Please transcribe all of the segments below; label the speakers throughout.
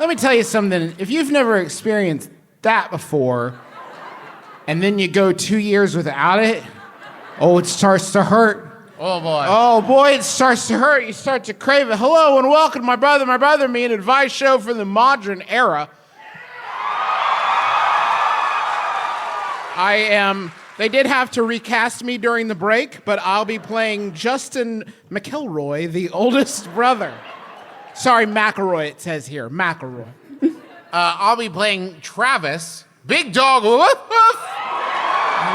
Speaker 1: Let me tell you something. If you've never experienced that before, and then you go 2 years without it, oh, it starts to hurt.
Speaker 2: Oh, boy.
Speaker 1: Oh, boy, it starts to hurt. You start to crave it. Hello and welcome to My Brother, Me, an advice show for the modern era. They did have to recast me during the break, but I'll be playing Justin McElroy, the oldest brother. Sorry, McElroy, it says here. McElroy.
Speaker 2: I'll be playing Travis, Big Dog, woof, woof,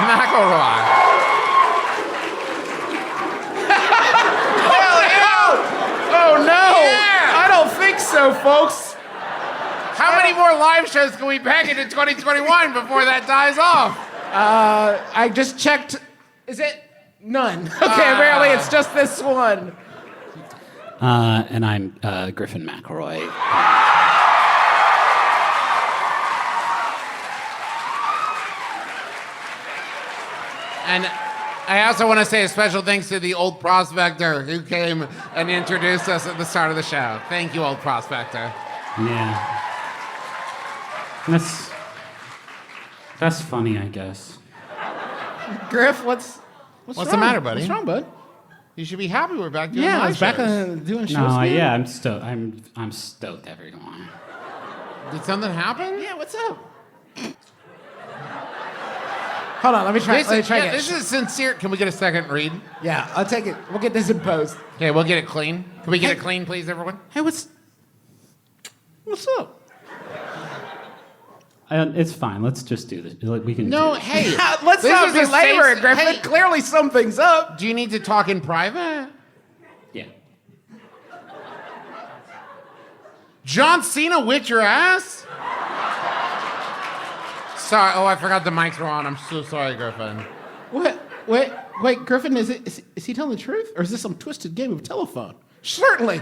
Speaker 2: McElroy.
Speaker 1: Oh, no.
Speaker 2: Yeah.
Speaker 1: I don't think so, folks.
Speaker 2: How many more live shows can we pack into 2021 before that dies off?
Speaker 1: I just checked. Is it? None. Okay, apparently it's just this one.
Speaker 3: And I'm Griffin McElroy.
Speaker 2: And I also want to say a special thanks to the old prospector who came and introduced us at the start of the show. Thank you, old prospector.
Speaker 3: Yeah. That's funny, I guess.
Speaker 1: Griff, what's
Speaker 2: the matter, buddy?
Speaker 1: What's wrong, bud?
Speaker 2: You should be happy we're back doing
Speaker 1: Yeah, I
Speaker 2: live
Speaker 1: was back
Speaker 2: shows.
Speaker 1: doing shows.
Speaker 3: No,
Speaker 1: again.
Speaker 3: yeah, I'm stoked. I'm stoked, everyone.
Speaker 2: Did something happen?
Speaker 1: Yeah, what's up? Hold on, let me try again.
Speaker 2: This is sincere. Can we get a second read?
Speaker 1: Yeah, I'll take it. We'll get this in post.
Speaker 2: Okay, we'll get it clean. Can we get it clean, please, everyone?
Speaker 1: Hey, what's up?
Speaker 3: It's fine. Let's just do this. We can.
Speaker 2: No,
Speaker 3: do it.
Speaker 2: hey.
Speaker 1: Let's
Speaker 2: this
Speaker 1: not
Speaker 2: is
Speaker 1: be
Speaker 2: a
Speaker 1: laboring,
Speaker 2: safe-
Speaker 1: Griffin.
Speaker 2: Hey,
Speaker 1: Clearly something's up.
Speaker 2: do you need to talk in private?
Speaker 3: Yeah.
Speaker 2: John Cena whipped your ass? Sorry. Oh, I forgot the mics were on. I'm so sorry, Griffin.
Speaker 1: What? Wait, Griffin, is he telling the truth? Or is this some twisted game of telephone? Certainly.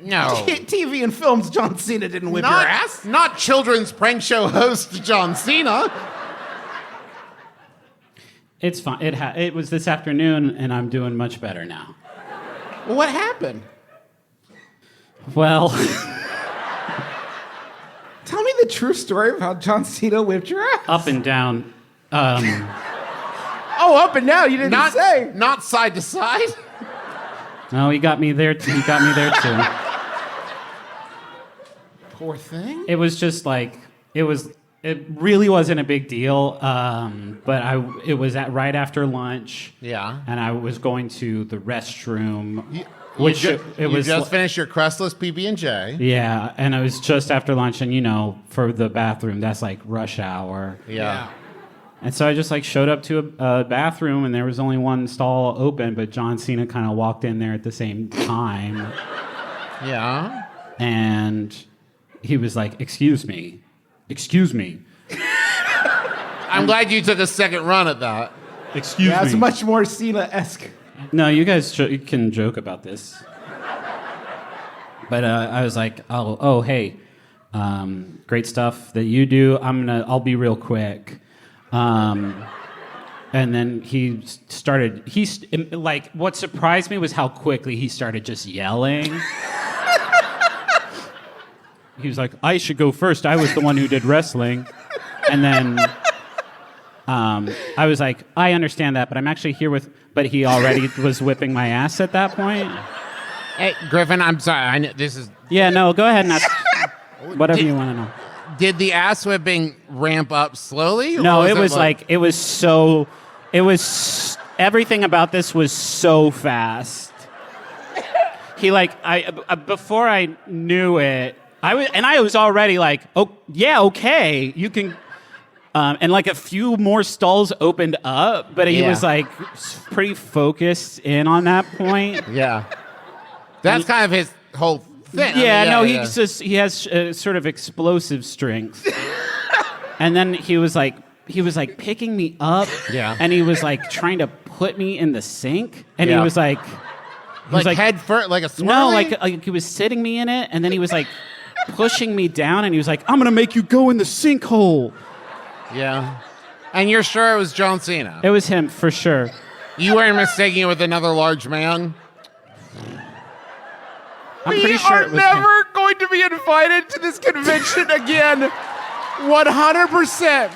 Speaker 2: No.
Speaker 1: TV and films, John Cena didn't whip your ass.
Speaker 2: Not children's prank show host John Cena.
Speaker 3: It's fine. It was this afternoon, and I'm doing much better now.
Speaker 1: Well, what happened?
Speaker 3: Well,
Speaker 1: Tell me the true story of how John Cena whipped your ass.
Speaker 3: up and down.
Speaker 1: Oh, up and down. You didn't say.
Speaker 2: Not side to side.
Speaker 3: No, he got me there. He got me there too.
Speaker 1: Poor thing.
Speaker 3: It was just like it really wasn't a big deal, but it was right after lunch.
Speaker 2: Yeah.
Speaker 3: And I was going to the restroom,
Speaker 2: You just finished your crustless PB&J.
Speaker 3: Yeah, and it was just after lunch, and for the bathroom, that's like rush hour.
Speaker 2: Yeah.
Speaker 3: And so I just showed up to a bathroom, and there was only one stall open, but John Cena kind of walked in there at the same time.
Speaker 2: Yeah.
Speaker 3: And he was like, excuse me.
Speaker 2: I'm glad you took a second run at that.
Speaker 3: Excuse
Speaker 1: Yeah,
Speaker 3: me.
Speaker 1: it's much more Cena-esque.
Speaker 3: No, you guys can joke about this. But I was like, oh, hey, great stuff that you do. I'll be real quick. And then what surprised me was how quickly he started just yelling. He was like, I should go first. I was the one who did wrestling. And then I was like, I understand that, but I'm actually here but he already was whipping my ass at that point.
Speaker 2: Hey, Griffin, I'm sorry. I know this is.
Speaker 3: Yeah, no, go ahead and ask whatever you want to know.
Speaker 2: Did the ass whipping ramp up slowly?
Speaker 3: No, it was everything about this was so fast. Before I knew it, I was already like, oh, yeah, okay, you can. And a few more stalls opened up, but he was pretty focused in on that point.
Speaker 2: Yeah. That's kind of his whole thing.
Speaker 3: He has sort of explosive strength. And then he was picking me up.
Speaker 2: Yeah.
Speaker 3: And he was trying to put me in the sink. And he was like
Speaker 2: head first, like a swirly?
Speaker 3: No, like he was sitting me in it, and then he was pushing me down, and he was like, I'm gonna make you go in the sinkhole.
Speaker 2: Yeah. And you're sure it was John Cena?
Speaker 3: It was him, for sure.
Speaker 2: You weren't mistaking it with another large man?
Speaker 3: I'm pretty sure it was him.
Speaker 2: We are never going
Speaker 1: going to be invited to this convention again. 100%.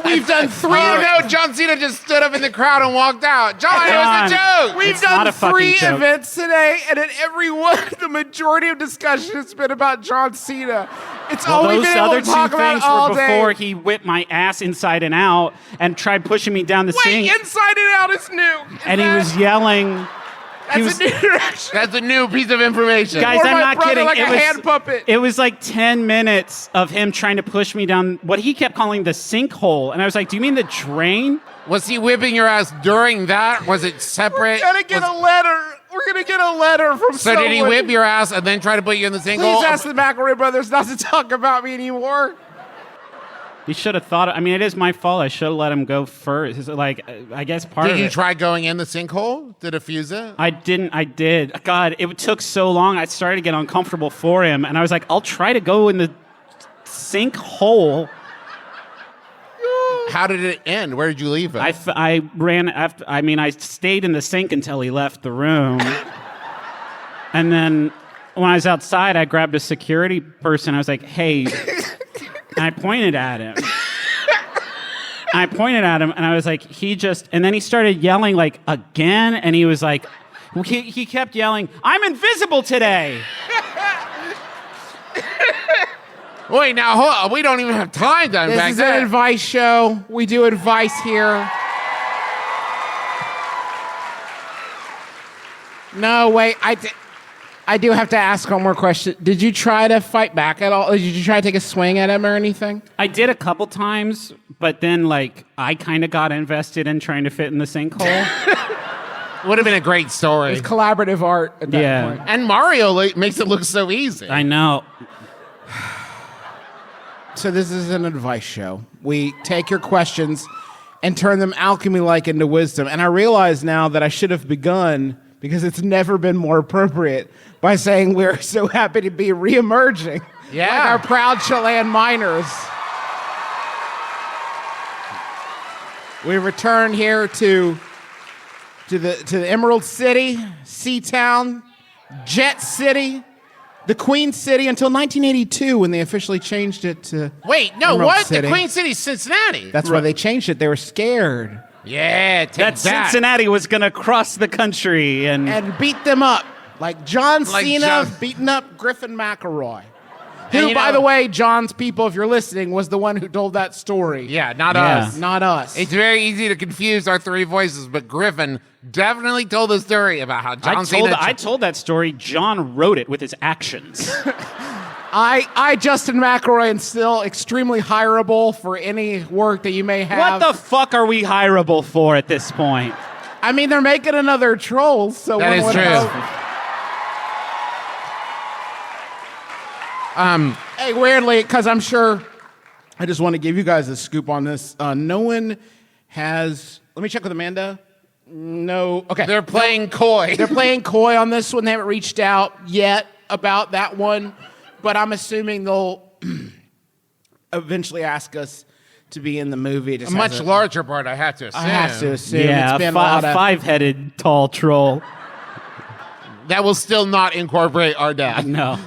Speaker 1: We've done 3
Speaker 2: Oh no, John Cena just stood up in the crowd and walked out. John, it was a joke.
Speaker 1: We've
Speaker 3: It's not
Speaker 1: done
Speaker 3: a fucking
Speaker 1: 3
Speaker 3: joke.
Speaker 1: events today, and at every one, the majority of discussion has been about John Cena. It's all we've
Speaker 3: Those
Speaker 1: been able
Speaker 3: other
Speaker 1: to
Speaker 3: two
Speaker 1: talk about
Speaker 3: things
Speaker 1: all
Speaker 3: were before
Speaker 1: day.
Speaker 3: he whipped my ass inside and out and tried pushing me down the
Speaker 1: Wait,
Speaker 3: sink.
Speaker 1: Inside and Out is new.
Speaker 3: And he was yelling.
Speaker 1: That's
Speaker 3: was-
Speaker 1: a new direction.
Speaker 2: That's a new piece of information.
Speaker 3: Guys,
Speaker 1: Or
Speaker 3: I'm
Speaker 1: my
Speaker 3: not
Speaker 1: brother
Speaker 3: kidding.
Speaker 1: like a hand puppet.
Speaker 3: It was like 10 minutes of him trying to push me down what he kept calling the sinkhole. And I was like, do you mean the drain?
Speaker 2: Was he whipping your ass during that? Was it separate?
Speaker 1: We're gonna get a letter. We're gonna get a letter from
Speaker 2: So
Speaker 1: someone.
Speaker 2: did he whip your ass and then try to put you in the sinkhole?
Speaker 1: Please ask the McElroy brothers not to talk about me anymore.
Speaker 3: He should have thought, I mean, it is my fault. I should have let him go first. It's like, I guess part
Speaker 2: Did
Speaker 3: of
Speaker 2: you
Speaker 3: it.
Speaker 2: try going in the sinkhole to defuse it?
Speaker 3: I didn't. I did. God, it took so long. I started to get uncomfortable for him. And I was like, I'll try to go in the sinkhole.
Speaker 2: How did it end? Where did you leave it?
Speaker 3: I ran after. I mean, I stayed in the sink until he left the room, and then when I was outside, I grabbed a security person. I was like, "Hey," and I pointed at him. And I was like, "He just." And then he started yelling like again, and he was like, he kept yelling, "I'm invisible today."
Speaker 2: Wait, now hold on. We don't even have time to
Speaker 1: This
Speaker 2: unpack
Speaker 1: is
Speaker 2: that.
Speaker 1: an advice show. We do advice here. No, wait. I do have to ask one more question. Did you try to fight back at all? Did you try to take a swing at him or anything?
Speaker 3: I did a couple times, but then like I kind of got invested in trying to fit in the sinkhole.
Speaker 2: Would have been a great story.
Speaker 1: It's collaborative art at that
Speaker 3: Yeah.
Speaker 1: point.
Speaker 2: And Mario makes it look so easy.
Speaker 3: I know.
Speaker 1: So this is an advice show. We take your questions and turn them alchemy-like into wisdom. And I realize now that I should have begun, because it's never been more appropriate, by saying we're so happy to be reemerging.
Speaker 2: Yeah.
Speaker 1: Like our proud Chilean miners. We return here to the Emerald City, Sea Town, Jet City, the Queen City until 1982 when they officially changed it to
Speaker 2: Wait, no,
Speaker 1: Emerald
Speaker 2: what?
Speaker 1: City.
Speaker 2: The Queen City's Cincinnati.
Speaker 1: That's why they changed it. They were scared
Speaker 2: Yeah, take
Speaker 3: That Cincinnati was going to cross the country and
Speaker 1: beat them up. Like John
Speaker 2: Like
Speaker 1: Cena
Speaker 2: John-
Speaker 1: beating up Griffin McElroy.
Speaker 2: And
Speaker 1: Who,
Speaker 2: you
Speaker 1: by
Speaker 2: know-
Speaker 1: the way, John's people, if you're listening, was the one who told that story.
Speaker 2: Yeah, not
Speaker 3: Yeah.
Speaker 2: us.
Speaker 1: Not us.
Speaker 2: It's very easy to confuse our 3 voices, but Griffin definitely told the story about how John Cena...
Speaker 3: I told that story. John wrote it with his actions.
Speaker 1: I, Justin McElroy, am still extremely hireable for any work that you may have.
Speaker 3: What the fuck are we hireable for at this point?
Speaker 1: I mean, they're making another Trolls, so
Speaker 2: That
Speaker 1: one
Speaker 2: is
Speaker 1: would
Speaker 2: true.
Speaker 1: hope. Hey, weirdly, because I'm sure, I just want to give you guys a scoop on this. No one has. Let me check with Amanda. No. Okay.
Speaker 2: They're playing coy.
Speaker 1: They're playing coy on this one. They haven't reached out yet about that one, but I'm assuming they'll eventually ask us to be in the movie. It
Speaker 2: a
Speaker 1: just
Speaker 2: much
Speaker 1: hasn't-
Speaker 2: larger part, I have to assume.
Speaker 1: I have to assume.
Speaker 3: Yeah,
Speaker 1: It's been a lot of.
Speaker 3: five-headed tall troll.
Speaker 2: That will still not incorporate our dad.
Speaker 3: No.